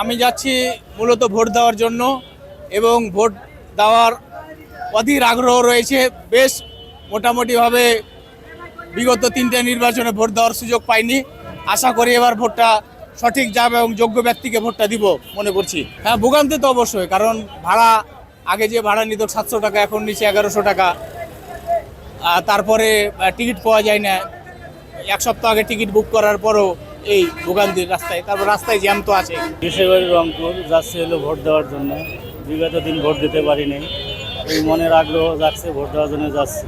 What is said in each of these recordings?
আমি যাচ্ছি মূলত ভোট দেওয়ার জন্য এবং ভোট দেওয়ার অধীর আগ্রহ রয়েছে। বেশ মোটামুটিভাবে বিগত 3টে নির্বাচনে ভোট দেওয়ার সুযোগ পাইনি। আশা করি এবার ভোটটা সঠিক যাবে এবং যোগ্য ব্যক্তিকে ভোটটা দিব মনে করছি। হ্যাঁ, ভোগান্তি তো অবশ্যই, কারণ ভাড়া আগে যে ভাড়া নিত 700 টাকা, এখন নিচে 1100 টাকা। তারপরে টিকিট পাওয়া যায় না, এক সপ্তাহ আগে টিকিট বুক করার পরও এই ভোগান্তির রাস্তায়। তারপর রাস্তায় জ্যাম তো আছে। দেশের বাড়ি রংপুর, যাচ্ছে হলো ভোট দেওয়ার জন্য। বিগত দিন ভোট দিতে পারিনি, এই মনের আগ্রহ যাচ্ছে, ভোট দেওয়ার জন্য যাচ্ছে।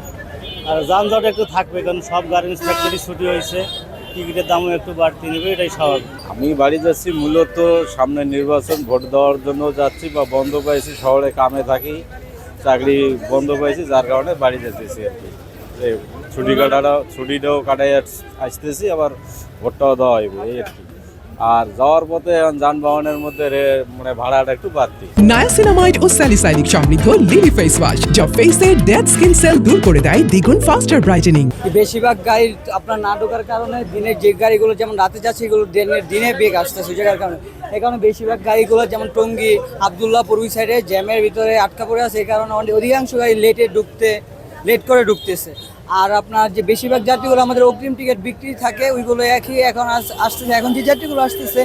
আর যানজট একটু থাকবে, কারণ সব গার্মেন্টস ফ্যাক্টরি ছুটি হয়েছে, টিকিটের দামও একটু বাড়তি নেবে, এটাই স্বাভাবিক। আমি বাড়ি যাচ্ছি মূলত সামনে নির্বাচন, ভোট দেওয়ার জন্য যাচ্ছি বা বন্ধ পাইছি, শহরে কামে থাকি, চাকরি বন্ধ পাইছি, যার কারণে বাড়ি যেতেছি আর কি। ছুটিটাও কাটাই আসতেছি, আবার ভোটটাও দেওয়া হইব এই আর কি। আর যাওয়ার পথে যানবাহনের মধ্যে মানে ভাড়াটা একটু বাড়তি। নায়াসিনামাইড ও স্যালিসাইলিক সমৃদ্ধ লিলি ফেস ওয়াশ যা ফেসের ডেড স্কিন সেল দূর করে দেয় দ্বিগুণ ফাস্টার ব্রাইটেনিং। বেশিরভাগ গাড়ি আপনার না ঢোকার কারণে দিনের যে গাড়িগুলো যেমন রাতে যাচ্ছে এগুলো দিনে বেগ আসতেছে, যার কারণে এই কারণে বেশিরভাগ গাড়িগুলো যেমন টঙ্গী আবদুল্লাহপুর ওই সাইডে জ্যামের ভিতরে আটকা পড়ে আছে। এই কারণে অধিকাংশ গাড়ি লেট করে ঢুকতেছে। আর আপনার যে বেশিরভাগ যাত্রীগুলো আমাদের অগ্রিম টিকিট বিক্রি থাকে, ওইগুলো একই এখন আসতেছে। এখন যে যাত্রীগুলো আসতেছে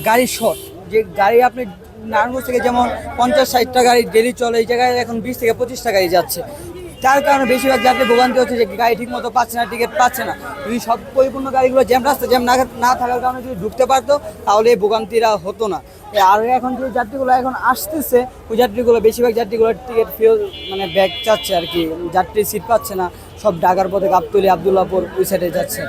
গাড়ি শর্ট, যে গাড়ি আপনি নারায়ণগঞ্জ থেকে যেমন 50-60টা গাড়ি ডেলি চলে, এই জায়গায় এখন 20 থেকে 25টা গাড়ি যাচ্ছে। তার কারণে বেশিরভাগ যাত্রী ভোগান্তি হচ্ছে যে গাড়ি ঠিক মতো পাচ্ছে না, টিকিট পাচ্ছে না। যদি সব পরিপূর্ণ গাড়িগুলো রাস্তা জ্যাম না থাকার কারণে যদি ঢুকতে পারতো তাহলে এই ভোগান্তিরা হতো না। আর এখন যে যাত্রীগুলো এখন আসতেছে, ওই যাত্রীগুলো বেশিরভাগ যাত্রীগুলো টিকিট মানে ব্যাগ চাচ্ছে আর কি, যাত্রী সিট পাচ্ছে না, সব ঢাকার পথে গাবতলী আবদুল্লাহপুর ওই সাইডে যাচ্ছে।